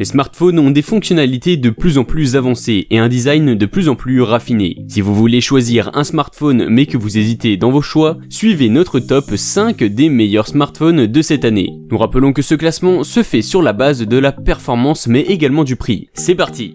Les smartphones ont des fonctionnalités de plus en plus avancées et un design de plus en plus raffiné. Si vous voulez choisir un smartphone mais que vous hésitez dans vos choix, suivez notre top 5 des meilleurs smartphones de cette année. Nous rappelons que ce classement se fait sur la base de la performance mais également du prix. C'est parti!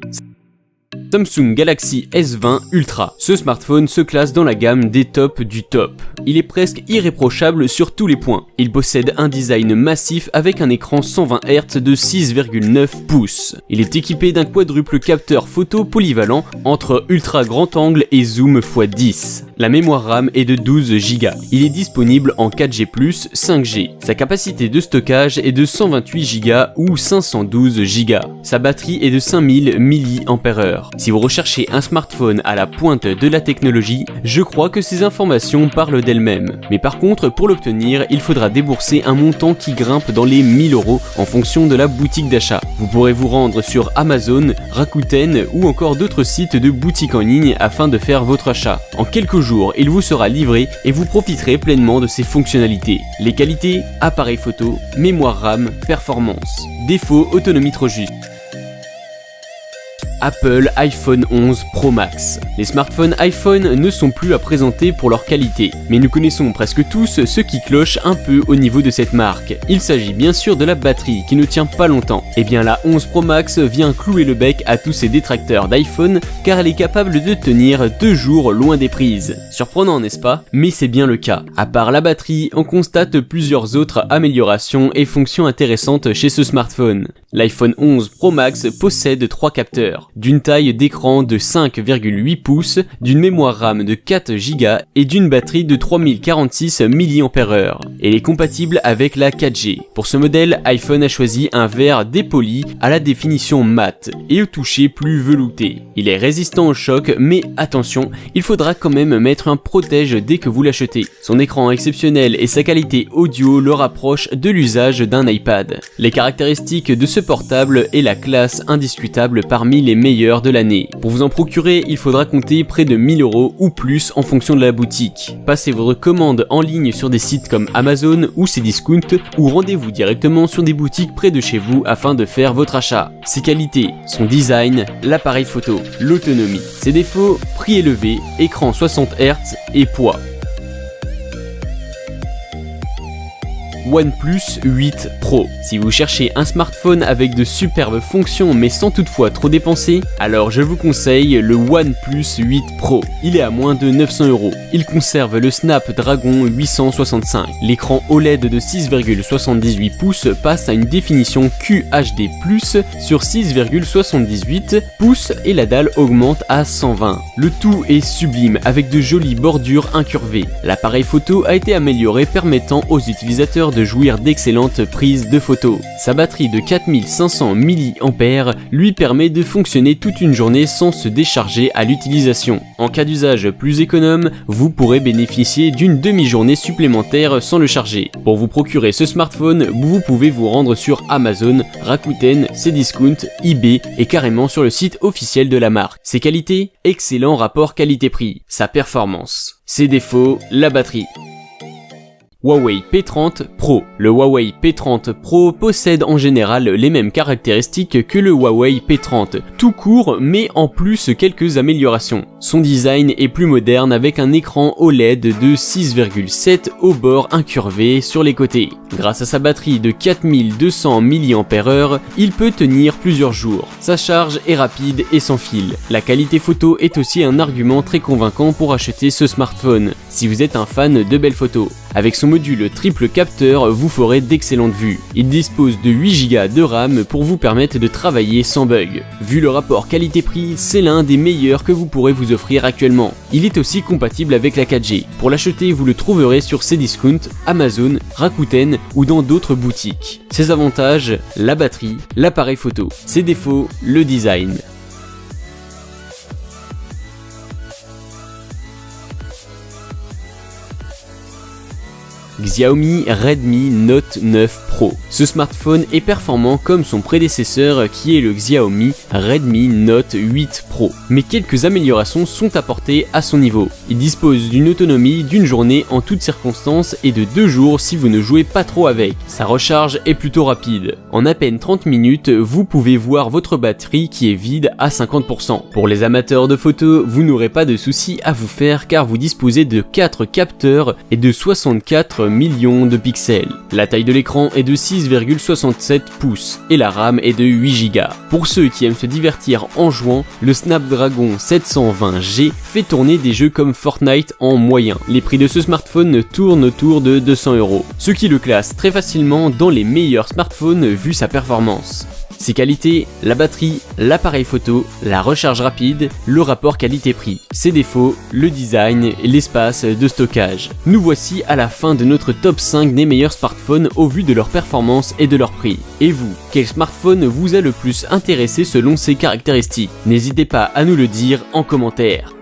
Samsung Galaxy S20 Ultra. Ce smartphone se classe dans la gamme des tops du top. Il est presque irréprochable sur tous les points. Il possède un design massif avec un écran 120 Hz de 6,9 pouces. Il est équipé d'un quadruple capteur photo polyvalent entre ultra grand angle et zoom x10. La mémoire RAM est de 12 Go. Il est disponible en 4G+, 5G. Sa capacité de stockage est de 128 Go ou 512 Go. Sa batterie est de 5000 mAh. Si vous recherchez un smartphone à la pointe de la technologie, je crois que ces informations parlent d'elles-mêmes. Mais par contre, pour l'obtenir, il faudra débourser un montant qui grimpe dans les 1000 € en fonction de la boutique d'achat. Vous pourrez vous rendre sur Amazon, Rakuten ou encore d'autres sites de boutiques en ligne afin de faire votre achat. En quelques jours, il vous sera livré et vous profiterez pleinement de ses fonctionnalités. Les qualités, appareil photo, mémoire RAM, performance. Défaut, autonomie trop juste. Apple iPhone 11 Pro Max. Les smartphones iPhone ne sont plus à présenter pour leur qualité, mais nous connaissons presque tous ce qui cloche un peu au niveau de cette marque. Il s'agit bien sûr de la batterie qui ne tient pas longtemps. Et bien la 11 Pro Max vient clouer le bec à tous ces détracteurs d'iPhone car elle est capable de tenir 2 jours loin des prises. Surprenant n'est-ce pas? Mais c'est bien le cas. À part la batterie, on constate plusieurs autres améliorations et fonctions intéressantes chez ce smartphone. L'iPhone 11 Pro Max possède 3 capteurs, d'une taille d'écran de 5,8 pouces, d'une mémoire RAM de 4 Go et d'une batterie de 3046 mAh. Elle est compatible avec la 4G. Pour ce modèle, iPhone a choisi un verre dépoli à la définition mat et au toucher plus velouté. Il est résistant au choc, mais attention, il faudra quand même mettre un protège dès que vous l'achetez. Son écran exceptionnel et sa qualité audio le rapprochent de l'usage d'un iPad. Les caractéristiques de ce portable est la classe indiscutable parmi les meilleurs de l'année. Pour vous en procurer, il faudra compter près de 1000 € ou plus en fonction de la boutique. Passez votre commande en ligne sur des sites comme Amazon ou Cdiscount ou rendez-vous directement sur des boutiques près de chez vous afin de faire votre achat. Ses qualités, son design, l'appareil photo, l'autonomie. Ses défauts, prix élevé, écran 60 Hz et poids. OnePlus 8 Pro. Si vous cherchez un smartphone avec de superbes fonctions mais sans toutefois trop dépenser, alors je vous conseille le OnePlus 8 Pro. Il est à moins de 900 €. Il conserve le Snapdragon 865. L'écran OLED de 6,78 pouces passe à une définition QHD+, sur 6,78 pouces et la dalle augmente à 120. Le tout est sublime avec de jolies bordures incurvées. L'appareil photo a été amélioré permettant aux utilisateurs de jouir d'excellentes prises de photos. Sa batterie de 4500 mAh lui permet de fonctionner toute une journée sans se décharger à l'utilisation. En cas d'usage plus économe, vous pourrez bénéficier d'une demi-journée supplémentaire sans le charger. Pour vous procurer ce smartphone, vous pouvez vous rendre sur Amazon, Rakuten, Cdiscount, eBay et carrément sur le site officiel de la marque. Ses qualités, excellent rapport qualité-prix. Sa performance. Ses défauts, la batterie. Huawei P30 Pro. Le Huawei P30 Pro possède en général les mêmes caractéristiques que le Huawei P30, tout court mais en plus quelques améliorations. Son design est plus moderne avec un écran OLED de 6,7 au bord incurvé sur les côtés. Grâce à sa batterie de 4200 mAh, il peut tenir plusieurs jours. Sa charge est rapide et sans fil. La qualité photo est aussi un argument très convaincant pour acheter ce smartphone, si vous êtes un fan de belles photos. Avec son module triple capteur, vous ferez d'excellentes vues. Il dispose de 8 Go de RAM pour vous permettre de travailler sans bug. Vu le rapport qualité-prix, c'est l'un des meilleurs que vous pourrez vous offrir actuellement. Il est aussi compatible avec la 4G. Pour l'acheter, vous le trouverez sur Cdiscount, Amazon, Rakuten ou dans d'autres boutiques. Ses avantages, la batterie, l'appareil photo. Ses défauts, le design. Xiaomi Redmi Note 9 Pro. Ce smartphone est performant comme son prédécesseur qui est le Xiaomi Redmi Note 8 Pro, mais quelques améliorations sont apportées à son niveau. Il dispose d'une autonomie d'une journée en toutes circonstances et de 2 jours si vous ne jouez pas trop avec. Sa recharge est plutôt rapide. En à peine 30 minutes, vous pouvez voir votre batterie qui est vide à 50%. Pour les amateurs de photos, vous n'aurez pas de soucis à vous faire car vous disposez de 4 capteurs et de 64 millions de pixels. La taille de l'écran est de 6,67 pouces et la RAM est de 8 Go. Pour ceux qui aiment se divertir en jouant, le Snapdragon 720G fait tourner des jeux comme Fortnite en moyen. Les prix de ce smartphone tournent autour de 200 €, ce qui le classe très facilement dans les meilleurs smartphones vu sa performance. Ses qualités, la batterie, l'appareil photo, la recharge rapide, le rapport qualité-prix. Ses défauts, le design et l'espace de stockage. Nous voici à la fin de notre top 5 des meilleurs smartphones au vu de leur performance et de leur prix. Et vous, quel smartphone vous a le plus intéressé selon ses caractéristiques? N'hésitez pas à nous le dire en commentaire.